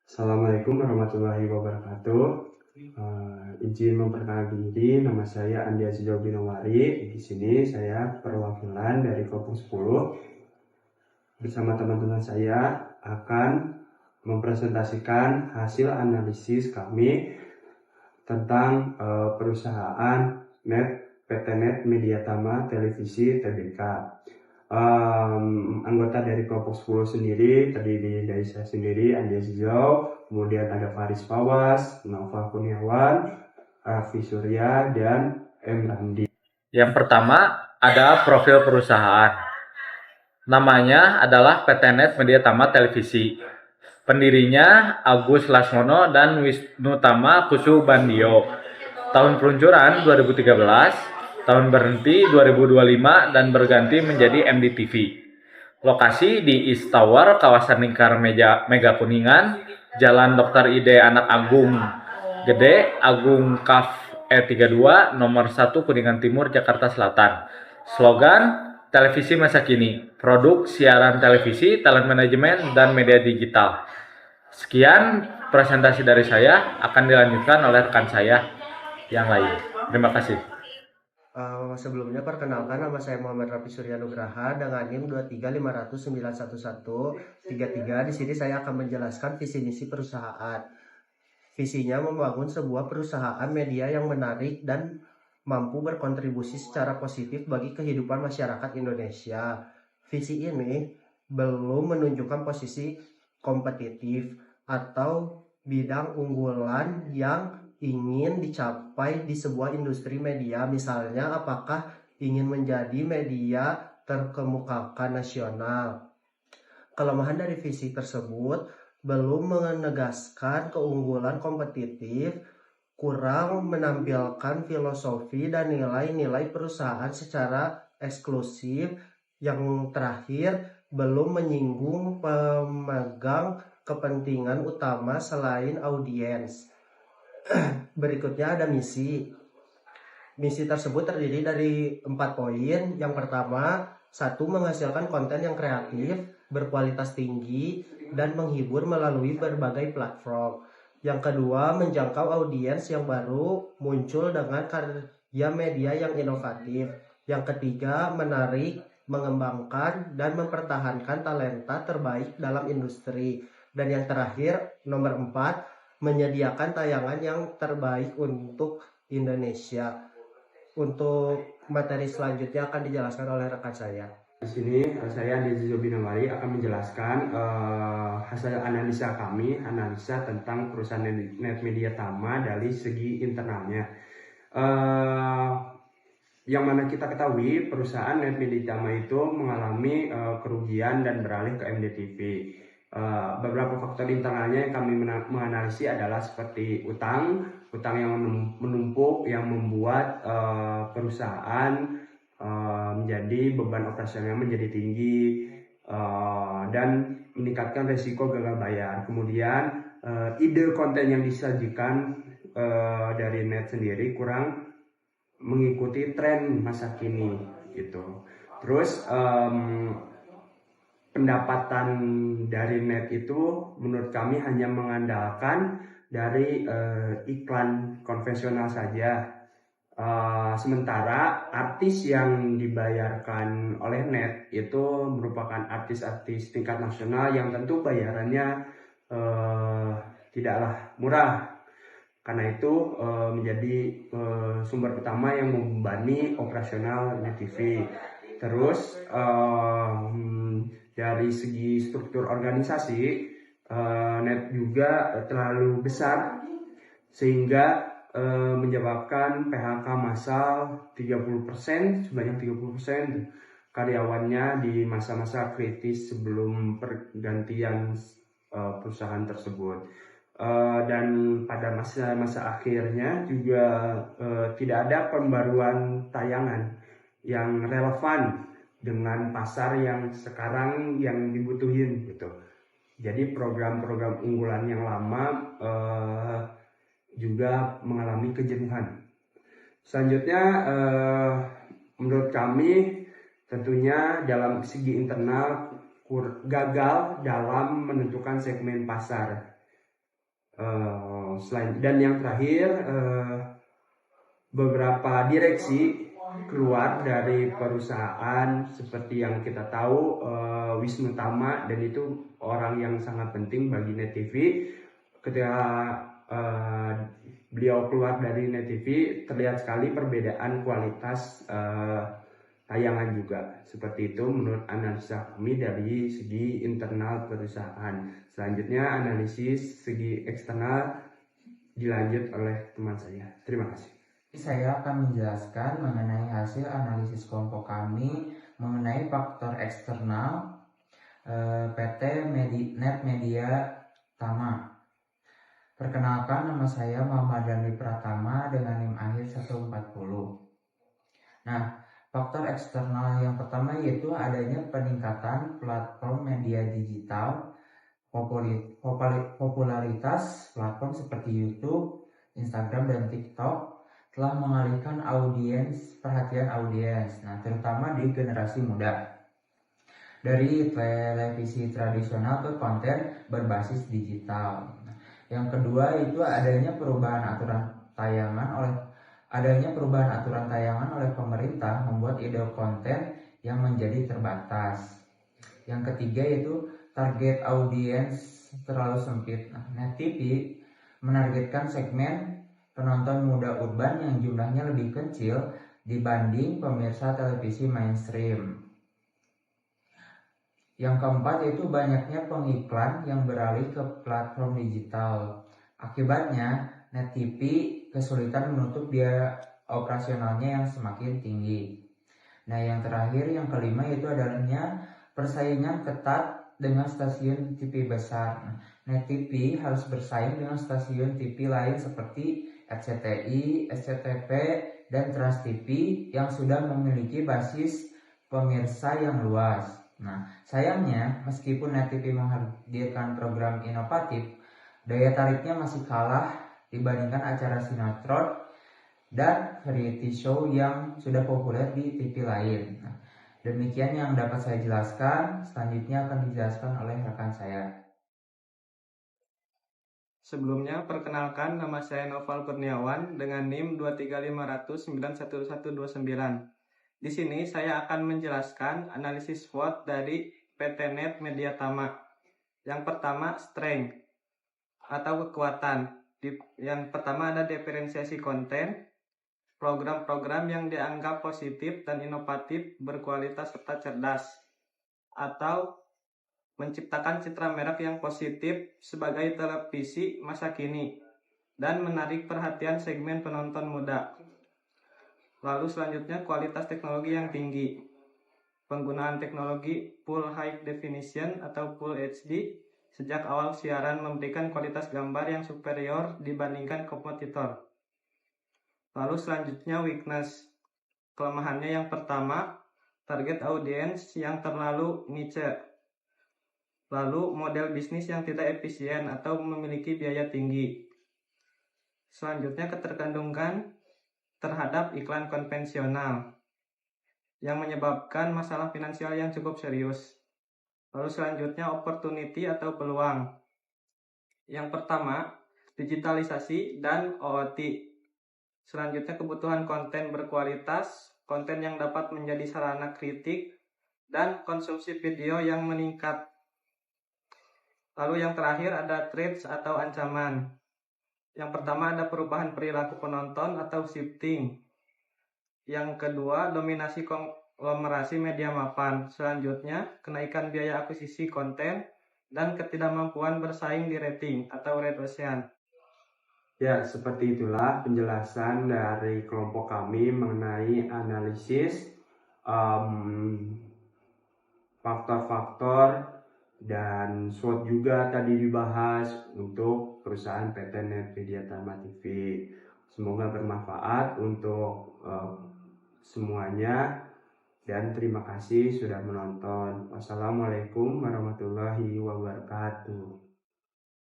Assalamualaikum warahmatullahi wabarakatuh. Izin memperkenalkan diri, nama saya Andi Aziza Binawari. Di sini saya perwakilan dari kelompok 10 bersama teman-teman saya akan mempresentasikan hasil analisis kami tentang perusahaan PT Net Media Tama Televisi Tbk. Anggota dari kelompok 10 sendiri terdiri dari saya sendiri, Andi Azizau, kemudian ada Faris Fawas, Nova Kurniawan, Raffi Surya, dan M. Ramdi. Yang pertama ada profil perusahaan. Namanya adalah PT Net Media Tama Televisi. Pendirinya Agus Lasmono dan Wisnu Tama Kusubandio. Tahun peluncuran 2013, tahun berhenti 2025 dan berganti menjadi MDTV. Lokasi di East Tower, kawasan Lingkar Mega Kuningan, Jalan Dr. Ide Anak Agung Gede, Agung Kaf E32, nomor 1 Kuningan Timur, Jakarta Selatan. Slogan, televisi masa kini, produk siaran televisi, talent manajemen, dan media digital. Sekian presentasi dari saya, akan dilanjutkan oleh rekan saya yang lain. Terima kasih. Sebelumnya perkenalkan, nama saya Muhammad Raffi Surya Nugraha dengan NIM 235091133. Di sini saya akan menjelaskan visi misi perusahaan. Visinya membangun sebuah perusahaan media yang menarik dan mampu berkontribusi secara positif bagi kehidupan masyarakat Indonesia. Visi ini belum menunjukkan posisi kompetitif atau bidang unggulan yang ingin dicapai di sebuah industri media, misalnya apakah ingin menjadi media terkemukakan nasional. Kelemahan dari visi tersebut belum menegaskan keunggulan kompetitif, kurang menampilkan filosofi dan nilai-nilai perusahaan secara eksklusif, yang terakhir belum menyinggung pemegang kepentingan utama selain audiens. Berikutnya ada misi. Misi tersebut terdiri dari 4 poin. Yang pertama, 1. Menghasilkan konten yang kreatif, berkualitas tinggi, dan menghibur melalui berbagai platform. Yang kedua, menjangkau audiens yang baru muncul dengan karya media yang inovatif. Yang ketiga, menarik, mengembangkan, dan mempertahankan talenta terbaik dalam industri. Dan yang terakhir, nomor 4, menyediakan tayangan yang terbaik untuk Indonesia. Untuk materi selanjutnya akan dijelaskan oleh rekan saya. Di sini saya Andi Aziza Binawari akan menjelaskan hasil analisa kami, analisa tentang perusahaan Net Media Tama dari segi internalnya. Yang mana kita ketahui perusahaan Net Media Tama itu mengalami kerugian dan beralih ke MDTV. Beberapa faktor internalnya yang kami menganalisis adalah seperti utang yang menumpuk yang membuat perusahaan menjadi beban operasional menjadi tinggi dan meningkatkan resiko gagal bayar. Kemudian ide konten yang disajikan dari net sendiri kurang mengikuti tren masa kini gitu. Terus pendapatan dari net itu menurut kami hanya mengandalkan dari iklan konvensional saja. Sementara artis yang dibayarkan oleh net itu merupakan artis-artis tingkat nasional yang tentu bayarannya tidaklah murah. Karena itu menjadi sumber utama yang membebani operasional net TV. Terus dari segi struktur organisasi, net juga terlalu besar sehingga menyebabkan PHK massal 30%, sebanyak 30% karyawannya di masa-masa kritis sebelum pergantian perusahaan tersebut. Dan pada masa-masa akhirnya juga tidak ada pembaruan tayangan yang relevan dengan pasar yang sekarang yang dibutuhin gitu. Jadi program-program unggulan yang lama juga mengalami kejenuhan. Selanjutnya menurut kami tentunya dalam segi internal gagal dalam menentukan segmen pasar. Dan yang terakhir, beberapa direksi keluar dari perusahaan seperti yang kita tahu, Wisnu Tama, dan itu orang yang sangat penting bagi Net TV. Ketika beliau keluar dari Net TV, terlihat sekali perbedaan kualitas tayangan juga. Seperti itu menurut analisa kami dari segi internal perusahaan. Selanjutnya analisis segi eksternal dilanjut oleh teman saya. Terima kasih. Saya akan menjelaskan mengenai hasil analisis kelompok kami mengenai faktor eksternal PT Net Media Tama. Perkenalkan, nama saya Muhammad Dandi Pratama dengan NIM akhir 140. Nah, faktor eksternal yang pertama yaitu adanya peningkatan platform media digital, popularitas platform seperti YouTube, Instagram, dan TikTok telah mengalihkan perhatian audiens, terutama di generasi muda, dari televisi tradisional ke konten berbasis digital. Yang kedua itu adanya perubahan aturan tayangan oleh pemerintah membuat ide konten yang menjadi terbatas. Yang ketiga yaitu target audiens terlalu sempit. Net TV menargetkan segmen penonton muda urban yang jumlahnya lebih kecil dibanding pemirsa televisi mainstream. Yang keempat yaitu banyaknya pengiklan yang beralih ke platform digital. Akibatnya Net TV kesulitan menutup biaya operasionalnya yang semakin tinggi. Nah, yang terakhir, yang kelima yaitu adanya persaingan ketat dengan stasiun TV besar. Net TV harus bersaing dengan stasiun TV lain seperti RCTI, SCTV, dan Trans TV yang sudah memiliki basis pemirsa yang luas. Nah, sayangnya meskipun Net TV menghadirkan program inovatif, daya tariknya masih kalah dibandingkan acara sinetron dan variety show yang sudah populer di TV lain. Nah, demikian yang dapat saya jelaskan. Selanjutnya akan dijelaskan oleh rekan saya. Sebelumnya, perkenalkan, nama saya Noval Kurniawan dengan NIM 23500911129. Di sini saya akan menjelaskan analisis SWOT dari PT Net Media Tama. Yang pertama, strength atau kekuatan. Yang pertama ada diferensiasi konten, program-program yang dianggap positif dan inovatif, berkualitas serta cerdas, atau menciptakan citra merek yang positif sebagai televisi masa kini dan menarik perhatian segmen penonton muda. Lalu selanjutnya kualitas teknologi yang tinggi. Penggunaan teknologi Full High Definition atau Full HD sejak awal siaran memberikan kualitas gambar yang superior dibandingkan kompetitor. Lalu selanjutnya weakness. Kelemahannya yang pertama, target audience yang terlalu niche. Lalu model bisnis yang tidak efisien atau memiliki biaya tinggi. Selanjutnya ketergantungan terhadap iklan konvensional yang menyebabkan masalah finansial yang cukup serius. Lalu selanjutnya opportunity atau peluang. Yang pertama, digitalisasi dan OOT. Selanjutnya kebutuhan konten berkualitas, konten yang dapat menjadi sarana kritik, dan konsumsi video yang meningkat. Lalu yang terakhir ada threats atau ancaman. Yang pertama ada perubahan perilaku penonton atau shifting. Yang kedua dominasi konglomerasi media mapan. Selanjutnya kenaikan biaya akuisisi konten dan ketidakmampuan bersaing di rating atau red ocean. Ya, seperti itulah penjelasan dari kelompok kami mengenai analisis faktor-faktor dan SWOT juga tadi dibahas untuk perusahaan PT Net Media Tama TV. Semoga bermanfaat untuk semuanya dan terima kasih sudah menonton. Wassalamualaikum warahmatullahi wabarakatuh.